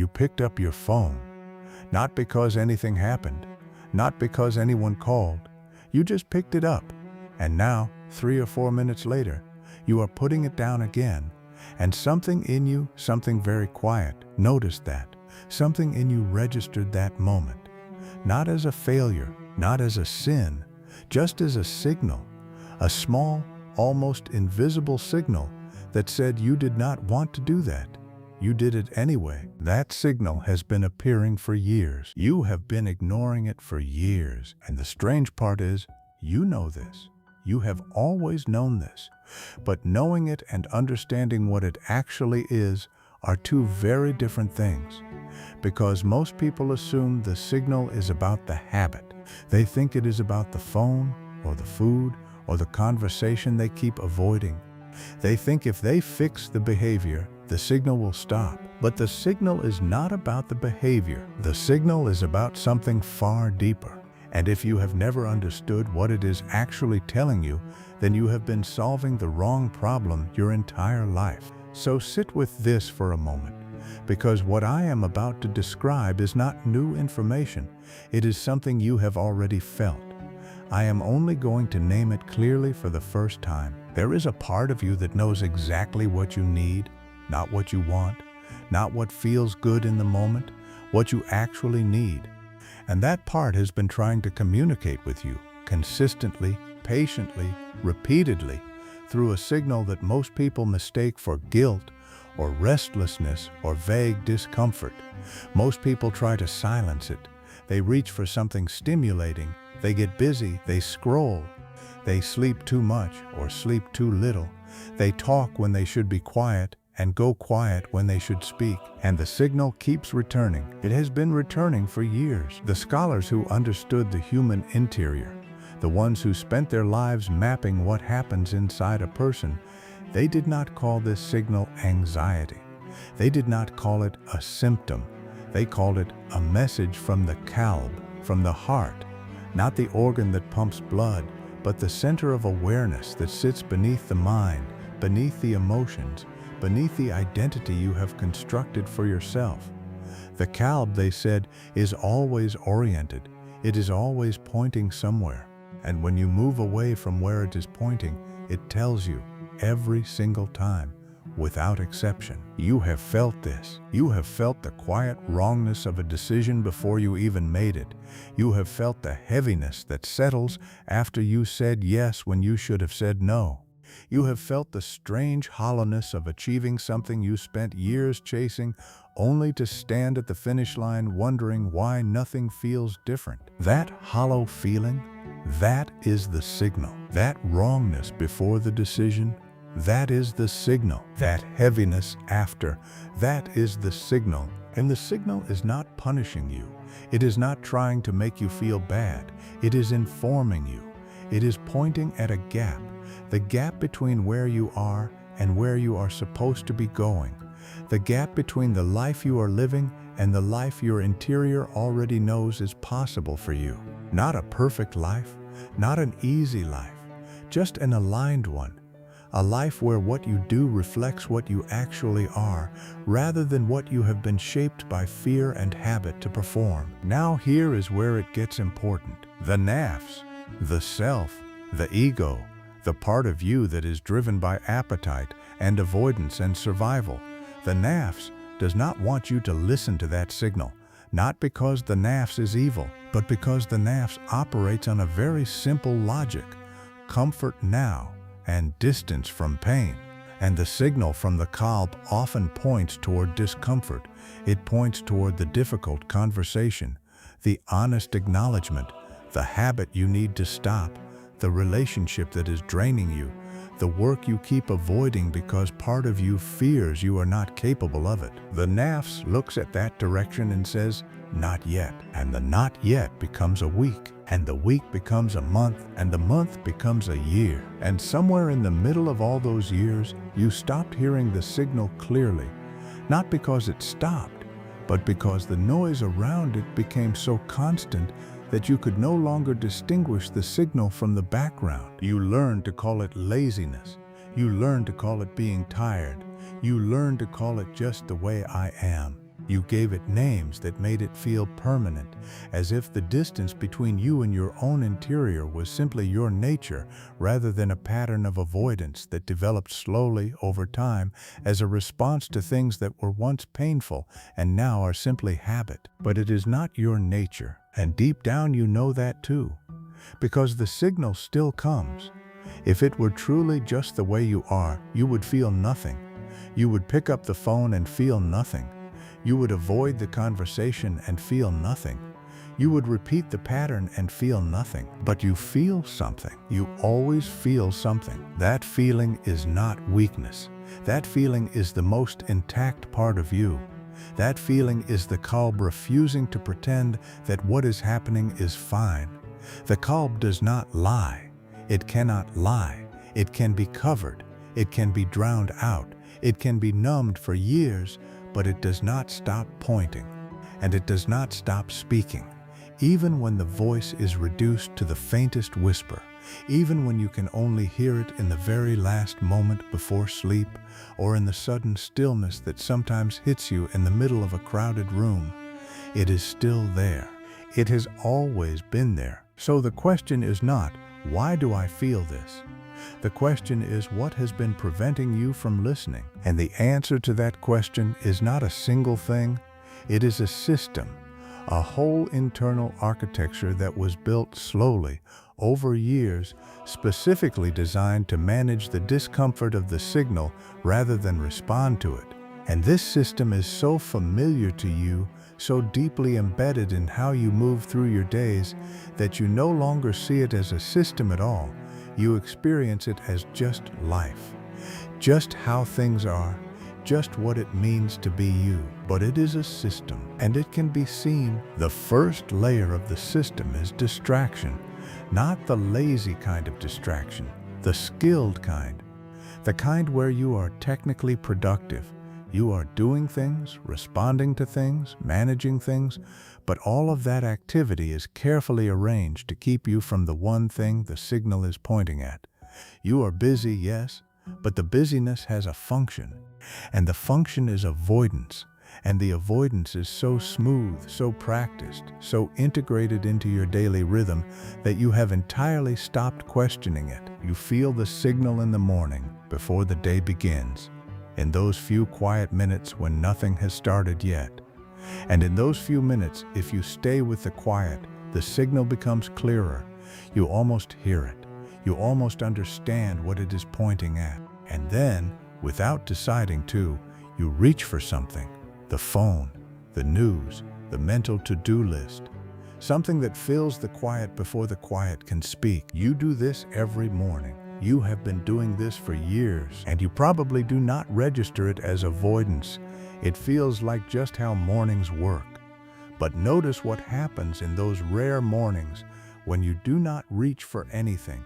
You picked up your phone, not because anything happened, not because anyone called. You just picked it up, and now, 3 or 4 minutes later, you are putting it down again, and something in you, something very quiet, noticed that. Something in you registered that moment, not as a failure, not as a sin, just as a signal, a small, almost invisible signal that said you did not want to do that. You did it anyway. That signal has been appearing for years. You have been ignoring it for years. And the strange part is, you know this. You have always known this. But knowing it and understanding what it actually is are two very different things. Because most people assume the signal is about the habit. They think it is about the phone, or the food, or the conversation they keep avoiding. They think if they fix the behavior, the signal will stop. But the signal is not about the behavior. The signal is about something far deeper. And if you have never understood what it is actually telling you, then you have been solving the wrong problem your entire life. So sit with this for a moment, because what I am about to describe is not new information. It is something you have already felt. I am only going to name it clearly for the first time. There is a part of you that knows exactly what you need, not what you want, not what feels good in the moment, what you actually need. And that part has been trying to communicate with you consistently, patiently, repeatedly, through a signal that most people mistake for guilt or restlessness or vague discomfort. Most people try to silence it. They reach for something stimulating. They get busy. They scroll. They sleep too much or sleep too little. They talk when they should be quiet and go quiet when they should speak. And the signal keeps returning. It has been returning for years. The scholars who understood the human interior, the ones who spent their lives mapping what happens inside a person, they did not call this signal anxiety. They did not call it a symptom. They called it a message from the Qalb, from the heart, not the organ that pumps blood, but the center of awareness that sits beneath the mind, beneath the emotions, beneath the identity you have constructed for yourself. The Qalb, they said, is always oriented. It is always pointing somewhere. And when you move away from where it is pointing, it tells you every single time, without exception. You have felt this. You have felt the quiet wrongness of a decision before you even made it. You have felt the heaviness that settles after you said yes when you should have said no. You have felt the strange hollowness of achieving something you spent years chasing, only to stand at the finish line wondering why nothing feels different. That hollow feeling, that is the signal. That wrongness before the decision, that is the signal. That heaviness after, that is the signal. And the signal is not punishing you. It is not trying to make you feel bad. It is informing you. It is pointing at a gap, the gap between where you are and where you are supposed to be going, the gap between the life you are living and the life your interior already knows is possible for you. Not a perfect life, not an easy life, just an aligned one. A life where what you do reflects what you actually are, rather than what you have been shaped by fear and habit to perform. Now here is where it gets important. The Nafs, the self, the ego, the part of you that is driven by appetite and avoidance and survival. The Nafs does not want you to listen to that signal, not because the Nafs is evil, but because the Nafs operates on a very simple logic: comfort now and distance from pain. And the signal from the Qalb often points toward discomfort. It points toward the difficult conversation, the honest acknowledgement, the habit you need to stop, the relationship that is draining you, the work you keep avoiding because part of you fears you are not capable of it. The Nafs looks at that direction and says, not yet. And the not yet becomes a week, and the week becomes a month, and the month becomes a year. And somewhere in the middle of all those years, you stopped hearing the signal clearly, not because it stopped, but because the noise around it became so constant that you could no longer distinguish the signal from the background. You learned to call it laziness. You learned to call it being tired. You learned to call it just the way I am. You gave it names that made it feel permanent, as if the distance between you and your own interior was simply your nature rather than a pattern of avoidance that developed slowly over time as a response to things that were once painful and now are simply habit. But it is not your nature, and deep down you know that too, because the signal still comes. If it were truly just the way you are, you would feel nothing. You would pick up the phone and feel nothing. You would avoid the conversation and feel nothing. You would repeat the pattern and feel nothing. But you feel something. You always feel something. That feeling is not weakness. That feeling is the most intact part of you. That feeling is the Qalb refusing to pretend that what is happening is fine. The Qalb does not lie. It cannot lie. It can be covered. It can be drowned out. It can be numbed for years, but it does not stop pointing, and it does not stop speaking, even when the voice is reduced to the faintest whisper, even when you can only hear it in the very last moment before sleep, or in the sudden stillness that sometimes hits you in the middle of a crowded room. It is still there. It has always been there. So the question is not, why do I feel this? The question is, what has been preventing you from listening? And the answer to that question is not a single thing. It is a system, a whole internal architecture that was built slowly, over years, specifically designed to manage the discomfort of the signal rather than respond to it. And this system is so familiar to you, so deeply embedded in how you move through your days, that you no longer see it as a system at all. You experience it as just life, just how things are, just what it means to be you. But it is a system, and it can be seen. The first layer of the system is distraction, not the lazy kind of distraction, the skilled kind, the kind where you are technically productive. You are doing things, responding to things, managing things, but all of that activity is carefully arranged to keep you from the one thing the signal is pointing at. You are busy, yes, but the busyness has a function, and the function is avoidance, and the avoidance is so smooth, so practiced, so integrated into your daily rhythm that you have entirely stopped questioning it. You feel the signal in the morning before the day begins, in those few quiet minutes when nothing has started yet. And in those few minutes, if you stay with the quiet, the signal becomes clearer. You almost hear it. You almost understand what it is pointing at. And then, without deciding to, you reach for something. The phone, the news, the mental to-do list. Something that fills the quiet before the quiet can speak. You do this every morning. You have been doing this for years, and you probably do not register it as avoidance. It feels like just how mornings work. But notice what happens in those rare mornings when you do not reach for anything,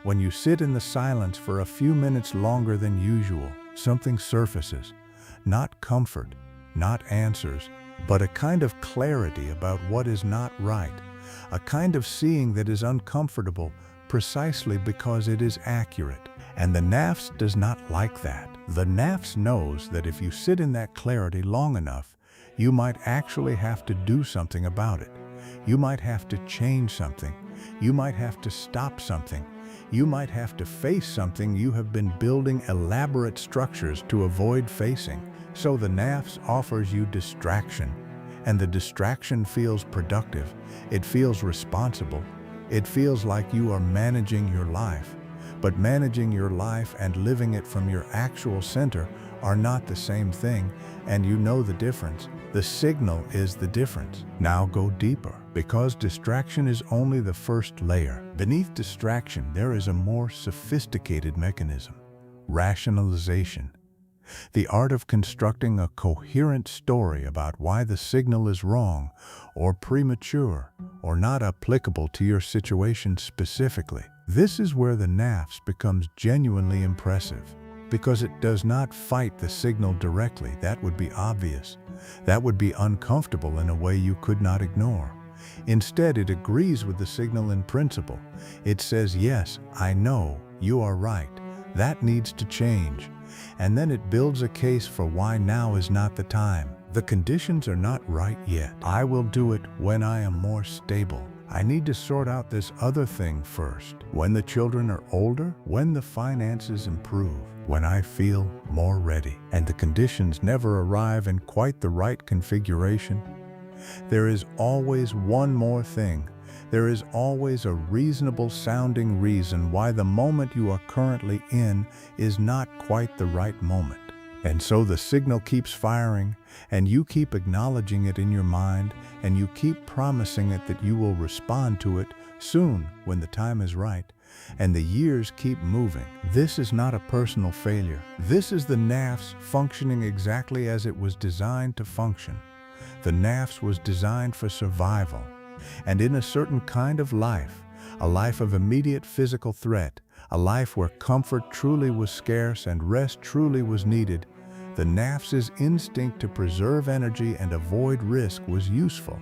when you sit in the silence for a few minutes longer than usual. Something surfaces, not comfort, not answers, but a kind of clarity about what is not right, a kind of seeing that is uncomfortable precisely because it is accurate. And the Nafs does not like that. The Nafs knows that if you sit in that clarity long enough, you might actually have to do something about it. You might have to change something. You might have to stop something. You might have to face something you have been building elaborate structures to avoid facing. So the Nafs offers you distraction, and the distraction feels productive. It feels responsible. It feels like you are managing your life. But managing your life and living it from your actual center are not the same thing, and you know the difference. The signal is the difference. Now go deeper, because distraction is only the first layer. Beneath distraction, there is a more sophisticated mechanism: rationalization. The art of constructing a coherent story about why the signal is wrong, or premature, or not applicable to your situation specifically. This is where the Nafs becomes genuinely impressive, because it does not fight the signal directly. That would be obvious. That would be uncomfortable in a way you could not ignore. Instead, it agrees with the signal in principle. It says, yes, I know, you are right. That needs to change. And then it builds a case for why now is not the time. The conditions are not right yet. I will do it when I am more stable. I need to sort out this other thing first. When the children are older, when the finances improve, when I feel more ready. And the conditions never arrive in quite the right configuration. There is always one more thing. There is always a reasonable sounding reason why the moment you are currently in is not quite the right moment. And so the signal keeps firing, and you keep acknowledging it in your mind, and you keep promising it that you will respond to it soon when the time is right, and the years keep moving. This is not a personal failure. This is the Nafs functioning exactly as it was designed to function. The Nafs was designed for survival, and in a certain kind of life, a life of immediate physical threat, a life where comfort truly was scarce and rest truly was needed, the Nafs's instinct to preserve energy and avoid risk was useful,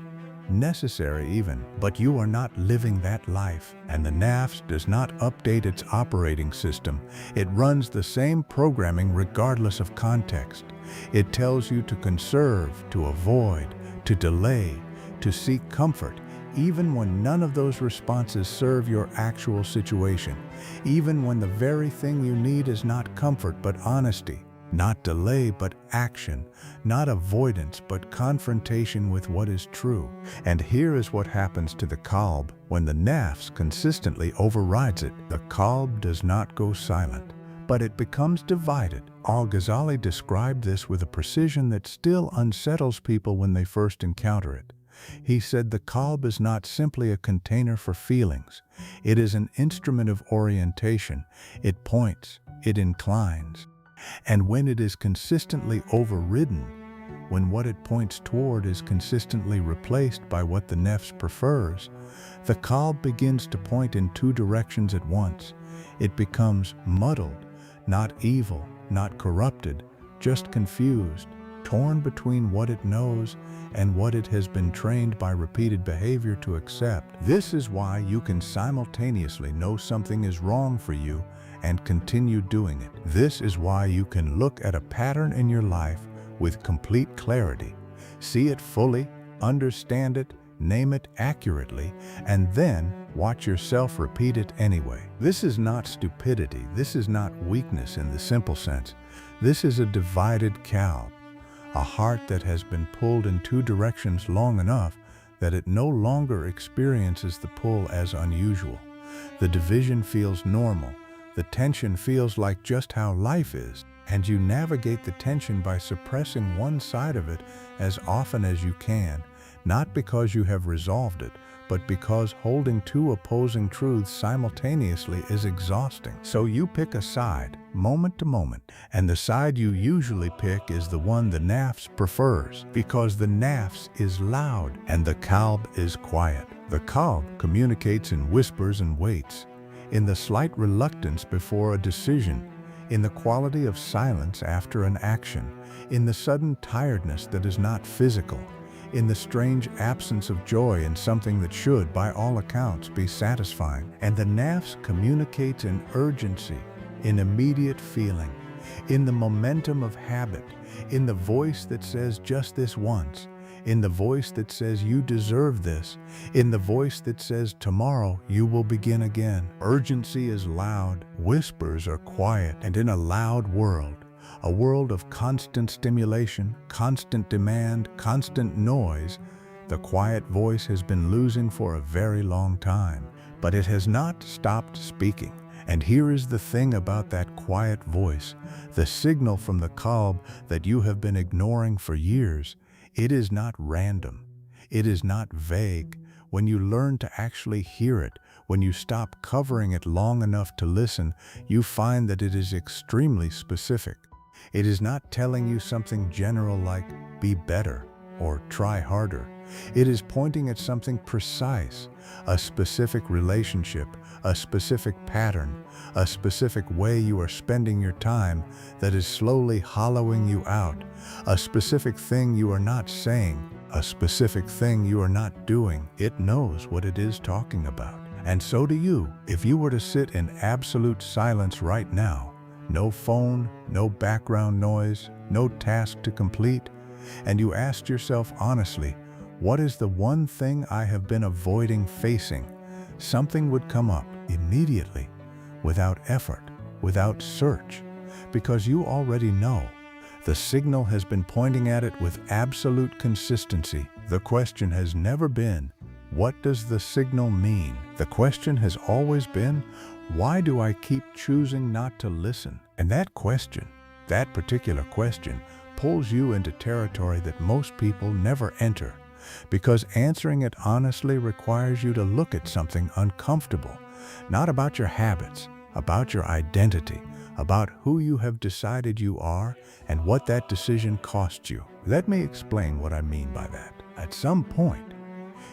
necessary even. But you are not living that life, and the Nafs does not update its operating system. It runs the same programming regardless of context. It tells you to conserve, to avoid, to delay, to seek comfort, even when none of those responses serve your actual situation, even when the very thing you need is not comfort but honesty, not delay but action, not avoidance but confrontation with what is true. And here is what happens to the Qalb when the Nafs consistently overrides it. The Qalb does not go silent, but it becomes divided. Al-Ghazali described this with a precision that still unsettles people when they first encounter it. He said the Qalb is not simply a container for feelings. It is an instrument of orientation. It points, it inclines. And when it is consistently overridden, when what it points toward is consistently replaced by what the Nafs prefers, the Qalb begins to point in two directions at once. It becomes muddled, not evil, not corrupted, just confused, torn between what it knows and what it has been trained by repeated behavior to accept. This is why you can simultaneously know something is wrong for you and continue doing it. This is why you can look at a pattern in your life with complete clarity, see it fully, understand it, name it accurately, and then watch yourself repeat it anyway. This is not stupidity. This is not weakness in the simple sense. This is a divided Qalb, a heart that has been pulled in two directions long enough that it no longer experiences the pull as unusual. The division feels normal. The tension feels like just how life is, and you navigate the tension by suppressing one side of it as often as you can, not because you have resolved it, but because holding two opposing truths simultaneously is exhausting. So you pick a side, moment to moment, and the side you usually pick is the one the Nafs prefers, because the Nafs is loud and the Qalb is quiet. The Qalb communicates in whispers and waits, in the slight reluctance before a decision, in the quality of silence after an action, in the sudden tiredness that is not physical, in the strange absence of joy in something that should, by all accounts, be satisfying. And the Nafs communicates in urgency, in immediate feeling, in the momentum of habit, in the voice that says just this once, in the voice that says you deserve this, in the voice that says tomorrow you will begin again. Urgency is loud, whispers are quiet, and in a loud world, a world of constant stimulation, constant demand, constant noise, the quiet voice has been losing for a very long time, but it has not stopped speaking. And here is the thing about that quiet voice, the signal from the Qalb that you have been ignoring for years. It is not random. It is not vague. When you learn to actually hear it, when you stop covering it long enough to listen, you find that it is extremely specific. It is not telling you something general like, be better, or try harder. It is pointing at something precise, a specific relationship, a specific pattern, a specific way you are spending your time that is slowly hollowing you out, a specific thing you are not saying, a specific thing you are not doing. It knows what it is talking about. And so do you. If you were to sit in absolute silence right now, no phone, no background noise, no task to complete, and you asked yourself honestly, what is the one thing I have been avoiding facing? Something would come up immediately, without effort, without search, because you already know. The signal has been pointing at it with absolute consistency. The question has never been, what does the signal mean? The question has always been, why do I keep choosing not to listen? And that question, that particular question, pulls you into territory that most people never enter, because answering it honestly requires you to look at something uncomfortable, not about your habits, about your identity, about who you have decided you are and what that decision costs you. Let me explain what I mean by that. At some point,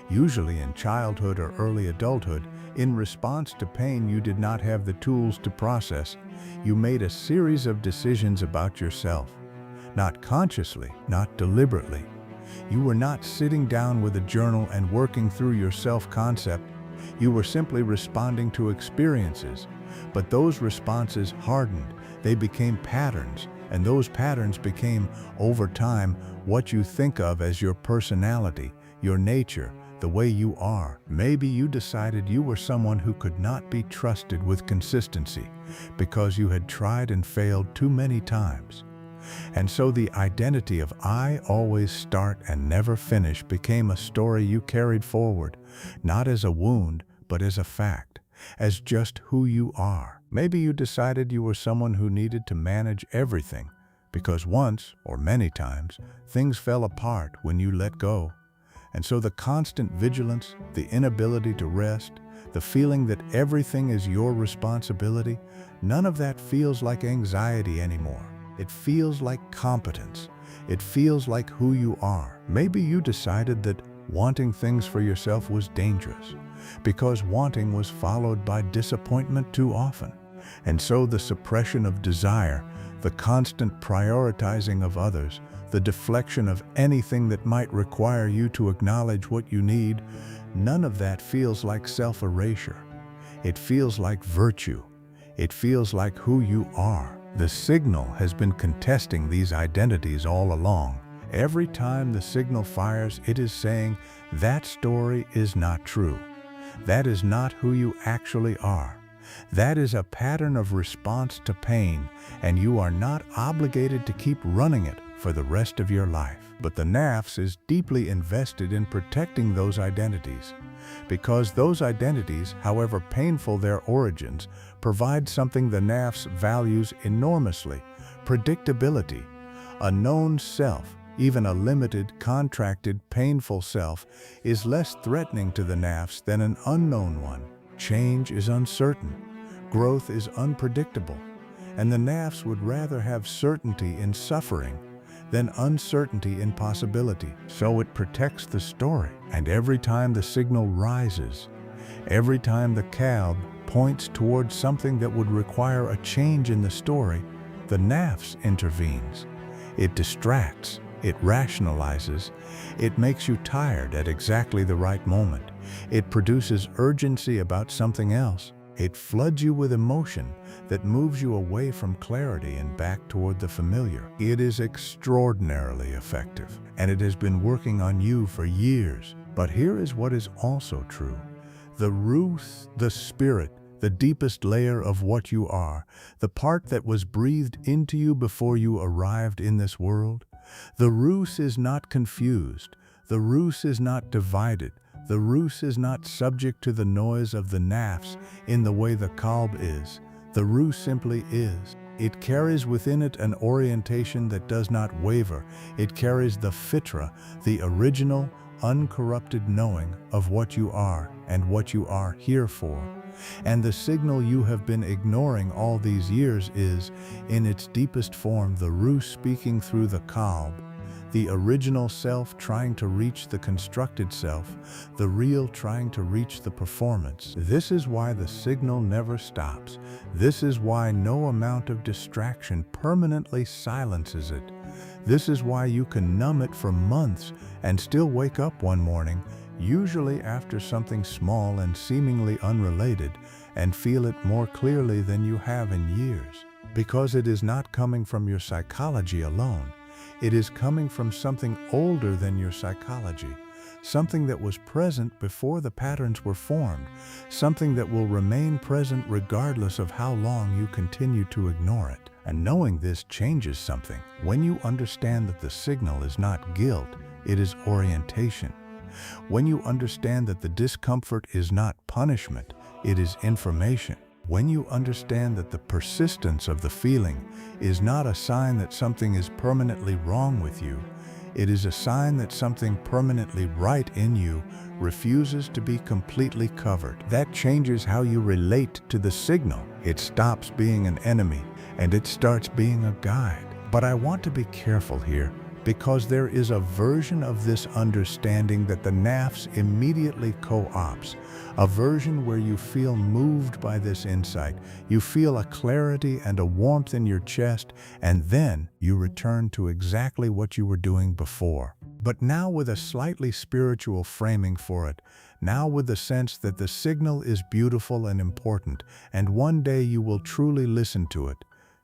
usually in childhood or early adulthood, in response to pain you did not have the tools to process, you made a series of decisions about yourself. Not consciously, not deliberately. You were not sitting down with a journal and working through your self-concept. You were simply responding to experiences. But those responses hardened, they became patterns, and those patterns became, over time, what you think of as your personality, your nature, the way you are. Maybe you decided you were someone who could not be trusted with consistency because you had tried and failed too many times. And so the identity of I always start and never finish became a story you carried forward, not as a wound, but as a fact, as just who you are. Maybe you decided you were someone who needed to manage everything, because once, or many times, things fell apart when you let go. And so the constant vigilance, the inability to rest, the feeling that everything is your responsibility, none of that feels like anxiety anymore. It feels like competence. It feels like who you are. Maybe you decided that wanting things for yourself was dangerous, because wanting was followed by disappointment too often. And so the suppression of desire, the constant prioritizing of others, the deflection of anything that might require you to acknowledge what you need, none of that feels like self-erasure. It feels like virtue. It feels like who you are. The signal has been contesting these identities all along. Every time the signal fires, it is saying, that story is not true. That is not who you actually are. That is a pattern of response to pain, and you are not obligated to keep running it for the rest of your life. But the Nafs is deeply invested in protecting those identities, because those identities, however painful their origins, provide something the Nafs values enormously: predictability. A known self, even a limited, contracted, painful self, is less threatening to the Nafs than an unknown one. Change is uncertain. Growth is unpredictable. And the Nafs would rather have certainty in suffering than uncertainty in possibility. So it protects the story. And every time the signal rises, every time the Qalb points towards something that would require a change in the story, the Nafs intervenes. It distracts. It rationalizes. It makes you tired at exactly the right moment. It produces urgency about something else. It floods you with emotion that moves you away from clarity and back toward the familiar. It is extraordinarily effective, and it has been working on you for years. But here is what is also true. The Ruth, the spirit, the deepest layer of what you are, the part that was breathed into you before you arrived in this world, the Rus is not confused. The Rus is not divided. The Rus is not subject to the noise of the Nafs in the way the Qalb is. The Rus simply is. It carries within it an orientation that does not waver. It carries the fitra, the original, uncorrupted knowing of what you are and what you are here for. And the signal you have been ignoring all these years is, in its deepest form, the Rus speaking through the Qalb, the original self trying to reach the constructed self, the real trying to reach the performance. This is why the signal never stops. This is why no amount of distraction permanently silences it. This is why you can numb it for months and still wake up one morning, usually after something small and seemingly unrelated, and feel it more clearly than you have in years. Because it is not coming from your psychology alone. It is coming from something older than your psychology, something that was present before the patterns were formed, something that will remain present regardless of how long you continue to ignore it. And knowing this changes something. When you understand that the signal is not guilt, it is orientation. When you understand that the discomfort is not punishment, it is information. When you understand that the persistence of the feeling is not a sign that something is permanently wrong with you, it is a sign that something permanently right in you refuses to be completely covered. That changes how you relate to the signal. It stops being an enemy and it starts being a guide. But I want to be careful here, because there is a version of this understanding that the Nafs immediately co-opts, a version where you feel moved by this insight, you feel a clarity and a warmth in your chest, and then you return to exactly what you were doing before. But now with a slightly spiritual framing for it, now with the sense that the signal is beautiful and important, and one day you will truly listen to it.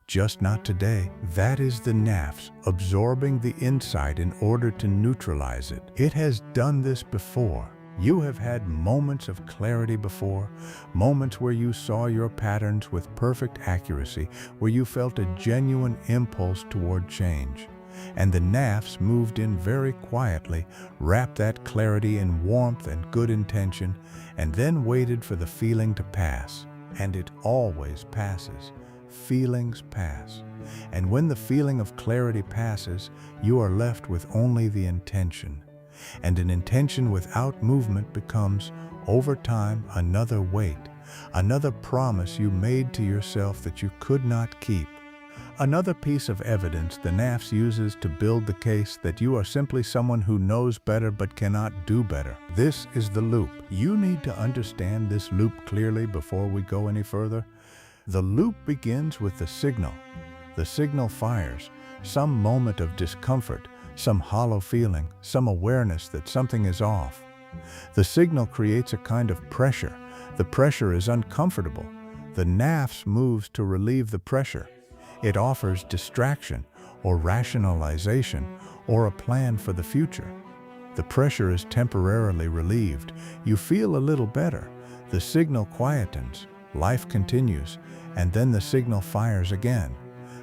Just not today. That is the Nafs absorbing the insight in order to neutralize it. It has done this before. You have had moments of clarity before, moments where you saw your patterns with perfect accuracy, where you felt a genuine impulse toward change. And the Nafs moved in very quietly, wrapped that clarity in warmth and good intention, and then waited for the feeling to pass. And it always passes. Feelings pass. And when the feeling of clarity passes, you are left with only the intention. And an intention without movement becomes, over time, another weight, another promise you made to yourself that you could not keep. Another piece of evidence the Nafs uses to build the case that you are simply someone who knows better but cannot do better. This is the loop. You need to understand this loop clearly before we go any further. The loop begins with the signal. The signal fires, some moment of discomfort, some hollow feeling, some awareness that something is off. The signal creates a kind of pressure. The pressure is uncomfortable. The Nafs moves to relieve the pressure. It offers distraction or rationalization or a plan for the future. The pressure is temporarily relieved. You feel a little better. The signal quietens. Life continues. And then the signal fires again.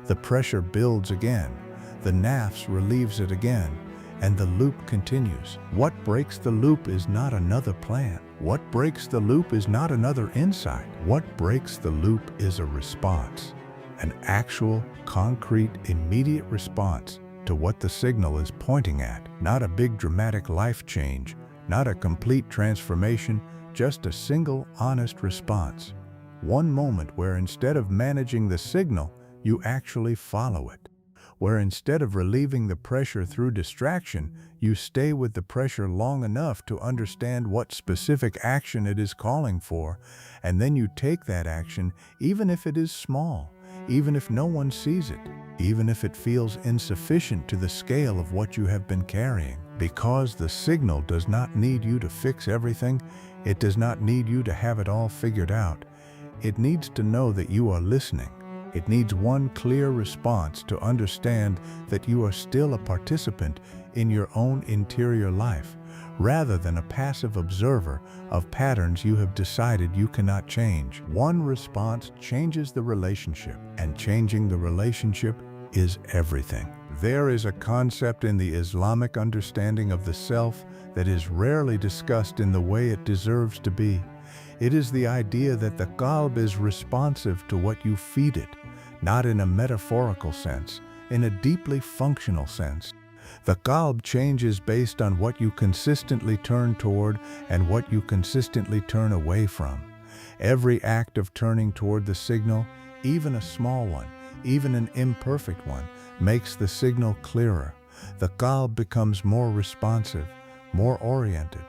The pressure builds again. The Nafs relieves it again. And the loop continues. What breaks the loop is not another plan. What breaks the loop is not another insight. What breaks the loop is a response. An actual, concrete, immediate response to what the signal is pointing at. Not a big dramatic life change, not a complete transformation, just a single, honest response. One moment where instead of managing the signal, you actually follow it. Where instead of relieving the pressure through distraction, you stay with the pressure long enough to understand what specific action it is calling for, and then you take that action even if it is small, even if no one sees it, even if it feels insufficient to the scale of what you have been carrying. Because the signal does not need you to fix everything, it does not need you to have it all figured out. It needs to know that you are listening. It needs one clear response to understand that you are still a participant in your own interior life, rather than a passive observer of patterns you have decided you cannot change. One response changes the relationship, and changing the relationship is everything. There is a concept in the Islamic understanding of the self that is rarely discussed in the way it deserves to be. It is the idea that the Qalb is responsive to what you feed it, not in a metaphorical sense, in a deeply functional sense. The Qalb changes based on what you consistently turn toward and what you consistently turn away from. Every act of turning toward the signal, even a small one, even an imperfect one, makes the signal clearer. The Qalb becomes more responsive, more oriented,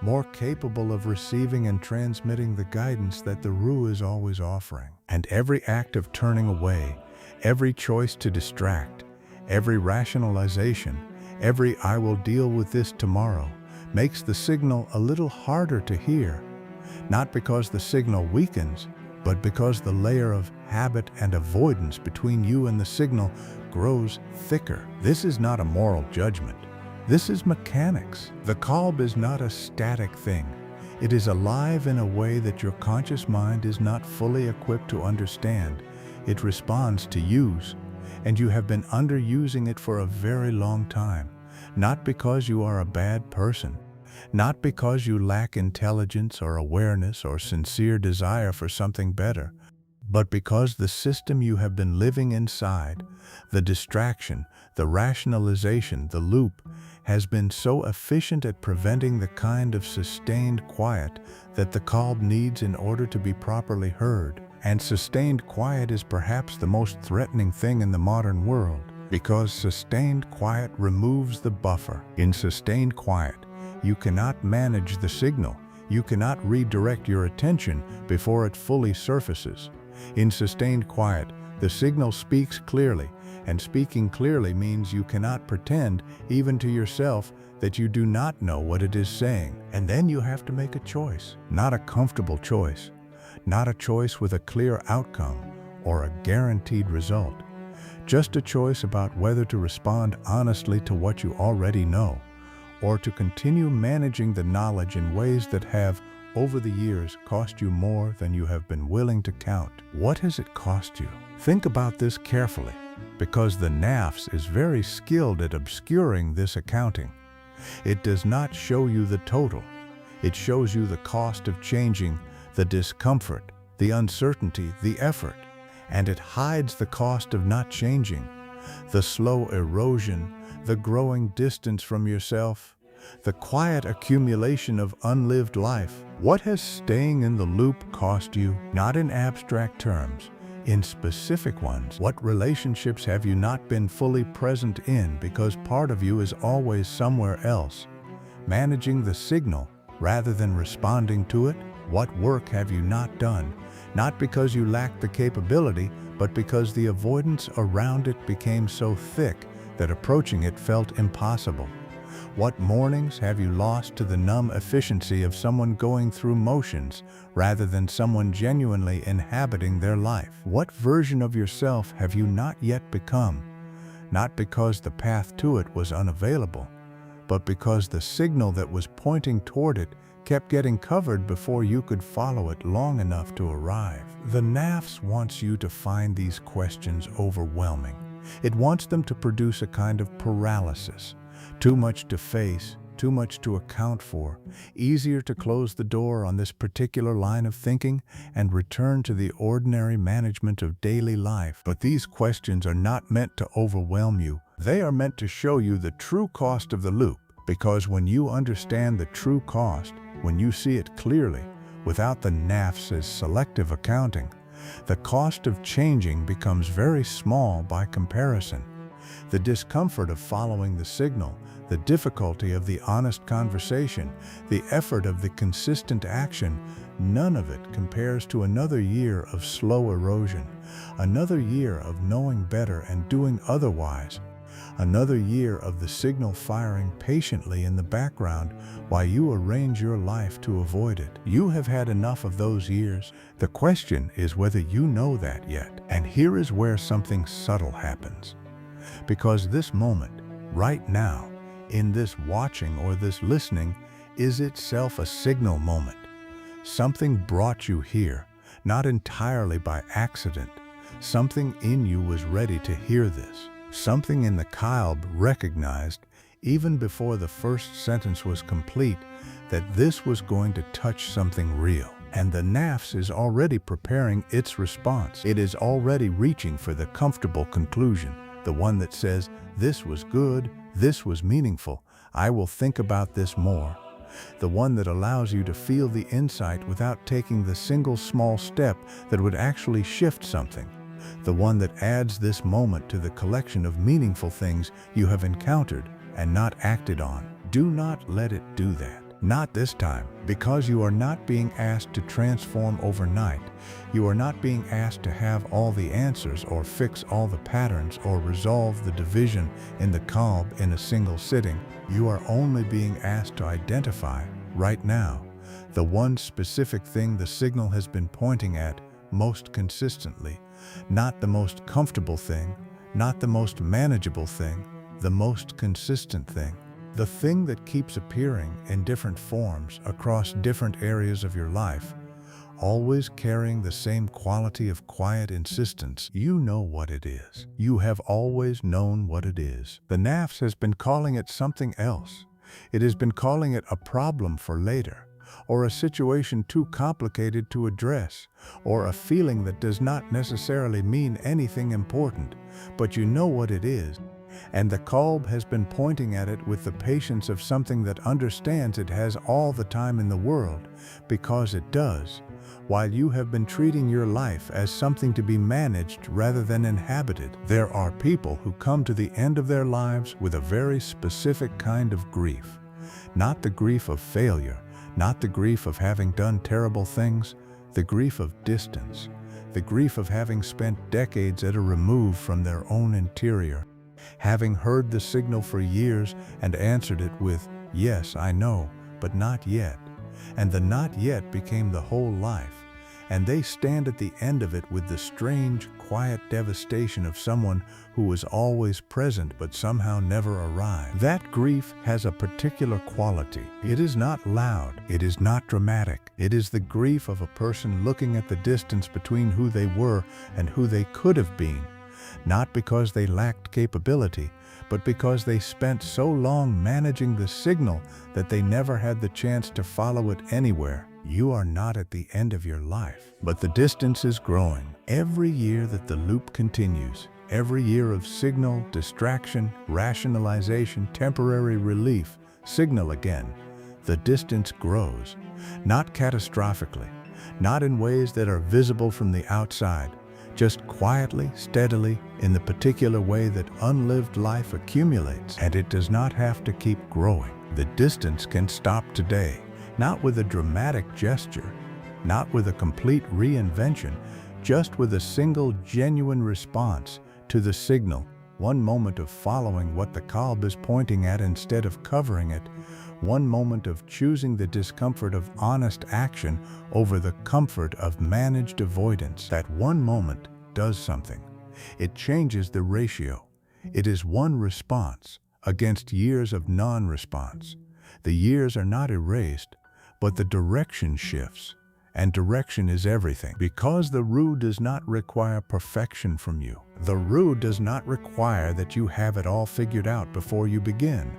more capable of receiving and transmitting the guidance that the Ruh is always offering. And every act of turning away, every choice to distract, every rationalization, every "I will deal with this tomorrow," makes the signal a little harder to hear. Not because the signal weakens, but because the layer of habit and avoidance between you and the signal grows thicker. This is not a moral judgment. This is mechanics. The Qalb is not a static thing. It is alive in a way that your conscious mind is not fully equipped to understand. It responds to use, and you have been underusing it for a very long time. Not because you are a bad person, not because you lack intelligence or awareness or sincere desire for something better, but because the system you have been living inside, the distraction, the rationalization, the loop, has been so efficient at preventing the kind of sustained quiet that the Qalb needs in order to be properly heard. And sustained quiet is perhaps the most threatening thing in the modern world, because sustained quiet removes the buffer. In sustained quiet, you cannot manage the signal. You cannot redirect your attention before it fully surfaces. In sustained quiet, the signal speaks clearly, and speaking clearly means you cannot pretend, even to yourself, that you do not know what it is saying. And then you have to make a choice, not a comfortable choice, not a choice with a clear outcome or a guaranteed result, just a choice about whether to respond honestly to what you already know, or to continue managing the knowledge in ways that have, over the years, cost you more than you have been willing to count. What has it cost you? Think about this carefully, because the Nafs is very skilled at obscuring this accounting. It does not show you the total. It shows you the cost of changing, the discomfort, the uncertainty, the effort, and it hides the cost of not changing, the slow erosion, the growing distance from yourself, the quiet accumulation of unlived life. What has staying in the loop cost you? Not in abstract terms, in specific ones. What relationships have you not been fully present in because part of you is always somewhere else, managing the signal rather than responding to it? What work have you not done, not because you lacked the capability, but because the avoidance around it became so thick that approaching it felt impossible? What mornings have you lost to the numb efficiency of someone going through motions rather than someone genuinely inhabiting their life? What version of yourself have you not yet become, not because the path to it was unavailable, but because the signal that was pointing toward it kept getting covered before you could follow it long enough to arrive? The Nafs wants you to find these questions overwhelming. It wants them to produce a kind of paralysis. Too much to face, too much to account for, easier to close the door on this particular line of thinking and return to the ordinary management of daily life. But these questions are not meant to overwhelm you. They are meant to show you the true cost of the loop, because when you understand the true cost, when you see it clearly, without the Nafs' selective accounting, the cost of changing becomes very small by comparison. The discomfort of following the signal, the difficulty of the honest conversation, the effort of the consistent action, none of it compares to another year of slow erosion, another year of knowing better and doing otherwise, another year of the signal firing patiently in the background while you arrange your life to avoid it. You have had enough of those years. The question is whether you know that yet. And here is where something subtle happens. Because this moment, right now, in this watching or this listening, is itself a signal moment. Something brought you here, not entirely by accident. Something in you was ready to hear this. Something in the Qalb recognized, even before the first sentence was complete, that this was going to touch something real. And the Nafs is already preparing its response. It is already reaching for the comfortable conclusion, the one that says, this was good, this was meaningful, I will think about this more. The one that allows you to feel the insight without taking the single small step that would actually shift something. The one that adds this moment to the collection of meaningful things you have encountered and not acted on. Do not let it do that. Not this time, because you are not being asked to transform overnight. You are not being asked to have all the answers or fix all the patterns or resolve the division in the Qalb in a single sitting. You are only being asked to identify, right now, the one specific thing the signal has been pointing at most consistently. Not the most comfortable thing, not the most manageable thing, the most consistent thing. The thing that keeps appearing in different forms across different areas of your life, always carrying the same quality of quiet insistence. You know what it is. You have always known what it is. The Nafs has been calling it something else. It has been calling it a problem for later, or a situation too complicated to address, or a feeling that does not necessarily mean anything important, but you know what it is. And the Qalb has been pointing at it with the patience of something that understands it has all the time in the world, because it does, while you have been treating your life as something to be managed rather than inhabited. There are people who come to the end of their lives with a very specific kind of grief. Not the grief of failure, not the grief of having done terrible things, the grief of distance, the grief of having spent decades at a remove from their own interior, having heard the signal for years and answered it with, "Yes, I know, but not yet." And the not yet became the whole life, and they stand at the end of it with the strange, quiet devastation of someone who was always present but somehow never arrived. That grief has a particular quality. It is not loud, it is not dramatic. It is the grief of a person looking at the distance between who they were and who they could have been, not because they lacked capability, but because they spent so long managing the signal that they never had the chance to follow it anywhere. You are not at the end of your life, but the distance is growing. Every year that the loop continues, every year of signal, distraction, rationalization, temporary relief, signal again, the distance grows, not catastrophically, not in ways that are visible from the outside, just quietly, steadily, in the particular way that unlived life accumulates, and it does not have to keep growing. The distance can stop today, not with a dramatic gesture, not with a complete reinvention, just with a single genuine response to the signal, one moment of following what the Qalb is pointing at instead of covering it, one moment of choosing the discomfort of honest action over the comfort of managed avoidance. That one moment does something. It changes the ratio. It is one response against years of non-response. The years are not erased, but the direction shifts. And direction is everything, because the roux does not require perfection from you. The roux does not require that you have it all figured out before you begin.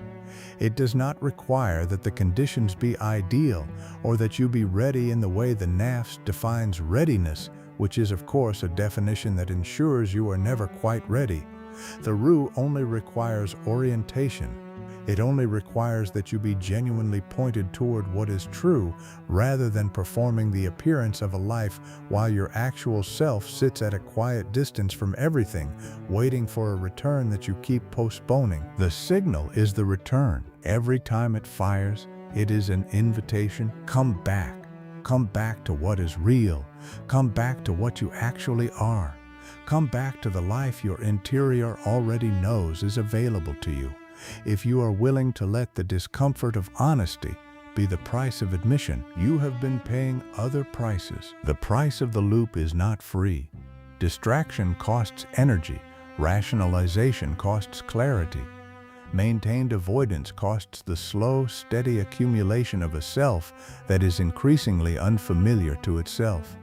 It does not require that the conditions be ideal or that you be ready in the way the Nafs defines readiness, which is of course a definition that ensures you are never quite ready. The roux only requires orientation. It only requires that you be genuinely pointed toward what is true rather than performing the appearance of a life while your actual self sits at a quiet distance from everything, waiting for a return that you keep postponing. The signal is the return. Every time it fires, it is an invitation. Come back. Come back to what is real. Come back to what you actually are. Come back to the life your interior already knows is available to you. If you are willing to let the discomfort of honesty be the price of admission, you have been paying other prices. The price of the loop is not free. Distraction costs energy. Rationalization costs clarity. Maintained avoidance costs the slow, steady accumulation of a self that is increasingly unfamiliar to itself.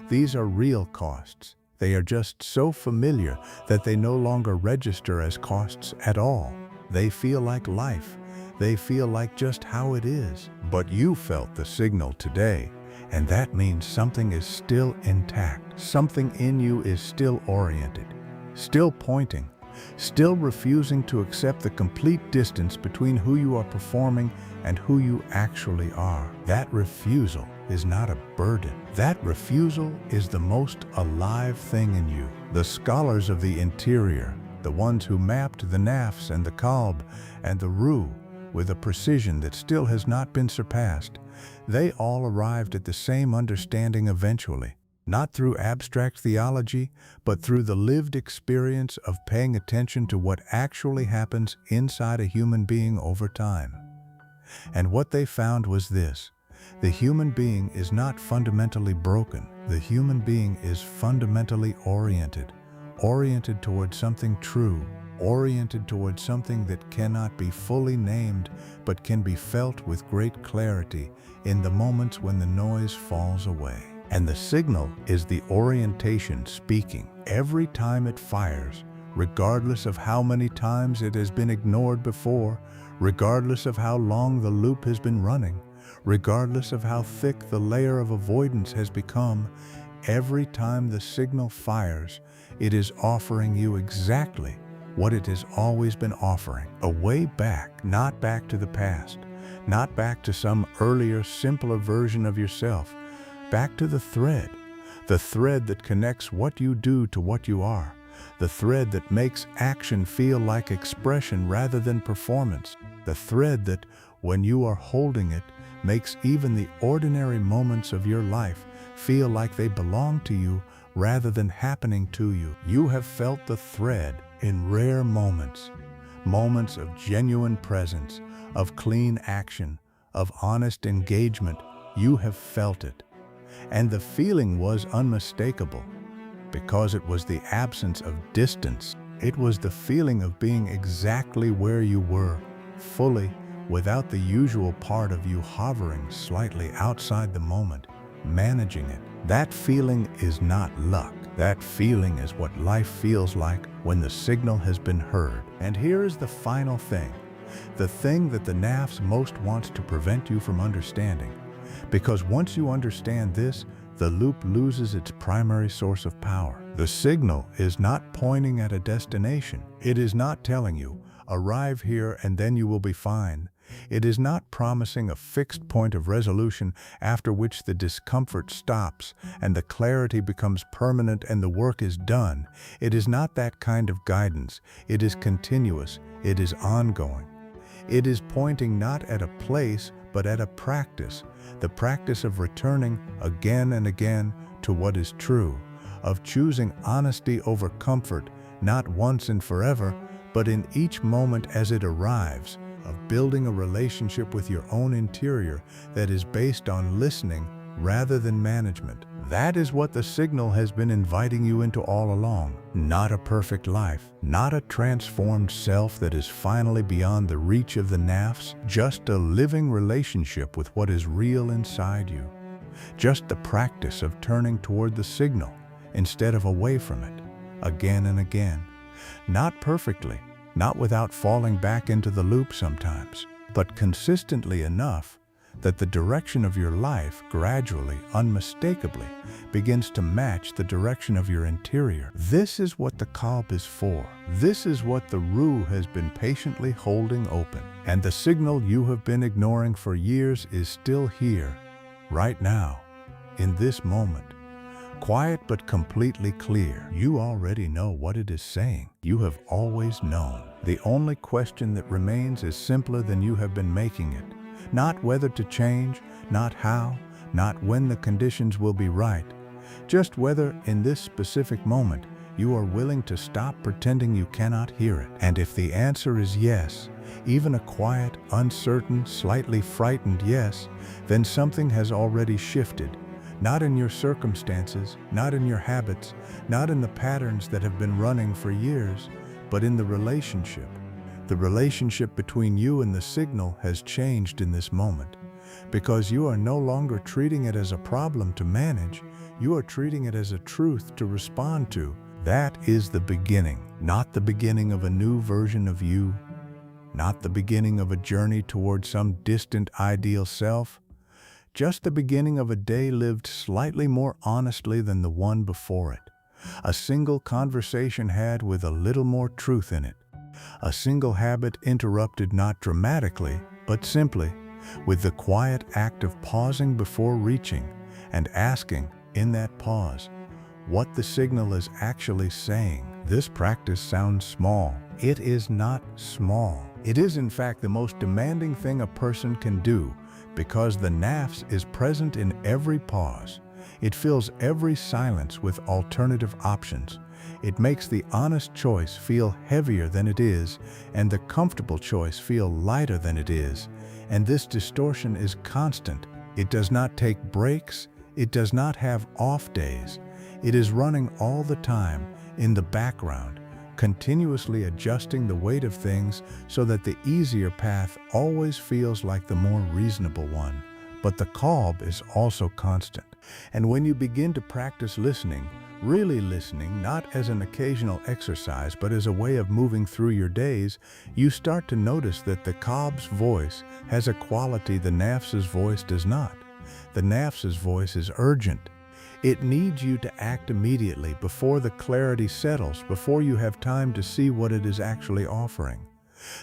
These are real costs. They are just so familiar that they no longer register as costs at all. They feel like life. They feel like just how it is. But you felt the signal today, and that means something is still intact. Something in you is still oriented, still pointing, still refusing to accept the complete distance between who you are performing and who you actually are. That refusal is not a burden. That refusal is the most alive thing in you. The scholars of the interior, the ones who mapped the Nafs and the Qalb and the roux with a precision that still has not been surpassed, they all arrived at the same understanding eventually, not through abstract theology, but through the lived experience of paying attention to what actually happens inside a human being over time. And what they found was this: the human being is not fundamentally broken. The human being is fundamentally oriented, oriented towards something true, oriented towards something that cannot be fully named but can be felt with great clarity in the moments when the noise falls away. And the signal is the orientation speaking. Every time it fires, regardless of how many times it has been ignored before, regardless of how long the loop has been running, regardless of how thick the layer of avoidance has become, every time the signal fires, it is offering you exactly what it has always been offering. A way back, not back to the past, not back to some earlier, simpler version of yourself, back to the thread that connects what you do to what you are, the thread that makes action feel like expression rather than performance, the thread that, when you are holding it, makes even the ordinary moments of your life feel like they belong to you rather than happening to you. You have felt the thread in rare moments, moments of genuine presence, of clean action, of honest engagement. You have felt it. And the feeling was unmistakable because it was the absence of distance. It was the feeling of being exactly where you were, fully, without the usual part of you hovering slightly outside the moment, managing it. That feeling is not luck. That feeling is what life feels like when the signal has been heard. And here is the final thing, the thing that the Nafs most wants to prevent you from understanding. Because once you understand this, the loop loses its primary source of power. The signal is not pointing at a destination. It is not telling you, arrive here and then you will be fine. It is not promising a fixed point of resolution after which the discomfort stops and the clarity becomes permanent and the work is done. It is not that kind of guidance. It is continuous. It is ongoing. It is pointing not at a place, but at a practice, the practice of returning again and again to what is true, of choosing honesty over comfort, not once and forever, but in each moment as it arrives, of building a relationship with your own interior that is based on listening rather than management. That is what the signal has been inviting you into all along. Not a perfect life, not a transformed self that is finally beyond the reach of the Nafs, just a living relationship with what is real inside you. Just the practice of turning toward the signal instead of away from it, again and again. Not perfectly, not without falling back into the loop sometimes, but consistently enough that the direction of your life gradually, unmistakably, begins to match the direction of your interior. This is what the Qalb is for. This is what the Ruh has been patiently holding open. And the signal you have been ignoring for years is still here, right now, in this moment. Quiet but completely clear. You already know what it is saying. You have always known. The only question that remains is simpler than you have been making it. Not whether to change, not how, not when the conditions will be right. Just whether, in this specific moment, you are willing to stop pretending you cannot hear it. And if the answer is yes, even a quiet, uncertain, slightly frightened yes, then something has already shifted. Not in your circumstances, not in your habits, not in the patterns that have been running for years, but in the relationship. The relationship between you and the signal has changed in this moment, because you are no longer treating it as a problem to manage, you are treating it as a truth to respond to. That is the beginning, not the beginning of a new version of you, not the beginning of a journey towards some distant ideal self, just the beginning of a day lived slightly more honestly than the one before it. A single conversation had with a little more truth in it. A single habit interrupted not dramatically, but simply, with the quiet act of pausing before reaching and asking, in that pause, what the signal is actually saying. This practice sounds small. It is not small. It is in fact the most demanding thing a person can do, because the Nafs is present in every pause. It fills every silence with alternative options. It makes the honest choice feel heavier than it is, and the comfortable choice feel lighter than it is. And this distortion is constant. It does not take breaks. It does not have off days. It is running all the time, in the background, continuously adjusting the weight of things so that the easier path always feels like the more reasonable one. But the Qalb is also constant. And when you begin to practice listening, really listening, not as an occasional exercise, but as a way of moving through your days, you start to notice that the Qalb's voice has a quality the Nafs's voice does not. The Nafs's voice is urgent. It needs you to act immediately before the clarity settles, before you have time to see what it is actually offering.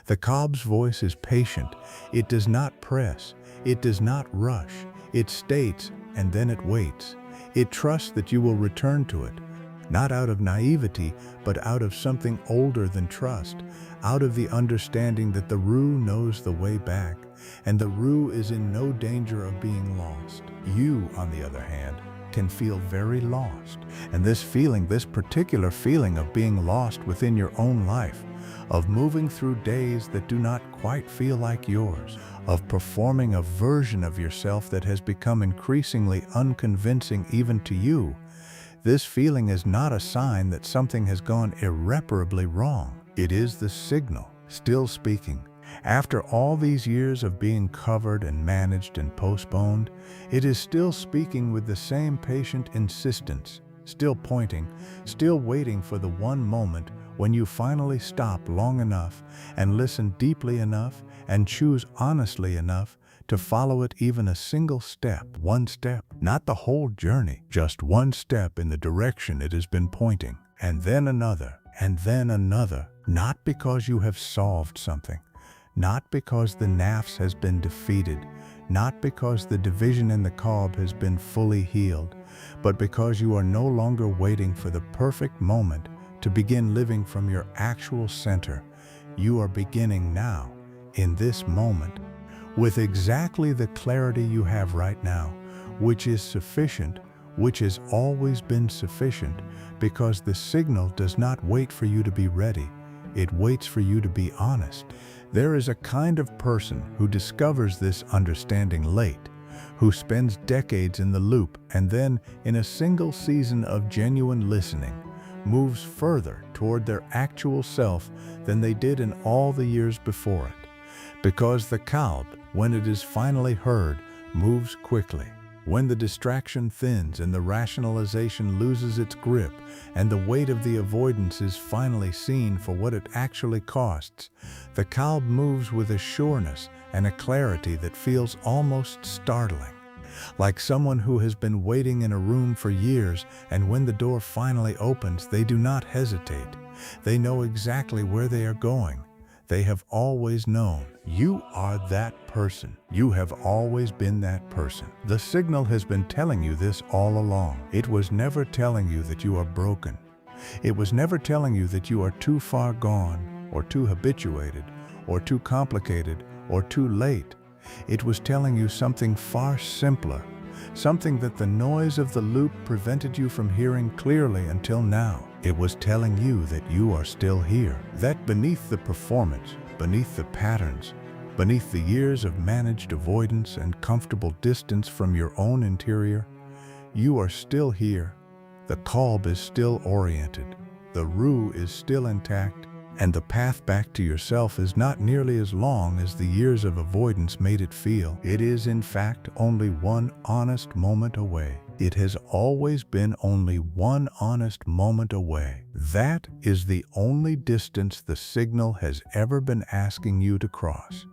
The Qalb's voice is patient. It does not press. It does not rush. It states, and then it waits. It trusts that you will return to it, not out of naivety, but out of something older than trust, out of the understanding that the Ruh knows the way back, and the Ruh is in no danger of being lost. You, on the other hand, can feel very lost. And this feeling, this particular feeling of being lost within your own life, of moving through days that do not quite feel like yours, of performing a version of yourself that has become increasingly unconvincing even to you, this feeling is not a sign that something has gone irreparably wrong. It is the signal, still speaking. After all these years of being covered and managed and postponed, it is still speaking with the same patient insistence, still pointing, still waiting for the one moment when you finally stop long enough and listen deeply enough and choose honestly enough to follow it even a single step, one step, not the whole journey, just one step in the direction it has been pointing, and then another, not because you have solved something, not because the Nafs has been defeated, not because the division in the Qalb has been fully healed, but because you are no longer waiting for the perfect moment to begin living from your actual center. You are beginning now, in this moment, with exactly the clarity you have right now, which is sufficient, which has always been sufficient, because the signal does not wait for you to be ready. It waits for you to be honest. There is a kind of person who discovers this understanding late, who spends decades in the loop and then, in a single season of genuine listening, moves further toward their actual self than they did in all the years before it. Because the Qalb, when it is finally heard, moves quickly. When the distraction thins and the rationalization loses its grip and the weight of the avoidance is finally seen for what it actually costs, the Qalb moves with a sureness and a clarity that feels almost startling. Like someone who has been waiting in a room for years, and when the door finally opens, they do not hesitate. They know exactly where they are going. They have always known. You are that person. You have always been that person. The signal has been telling you this all along. It was never telling you that you are broken. It was never telling you that you are too far gone, or too habituated, or too complicated, or too late. It was telling you something far simpler, something that the noise of the loop prevented you from hearing clearly until now. It was telling you that you are still here, that beneath the performance, beneath the patterns, beneath the years of managed avoidance and comfortable distance from your own interior, you are still here. The Qalb is still oriented, the Ruh is still intact, and the path back to yourself is not nearly as long as the years of avoidance made it feel. It is, in fact, only one honest moment away. It has always been only one honest moment away. That is the only distance the signal has ever been asking you to cross.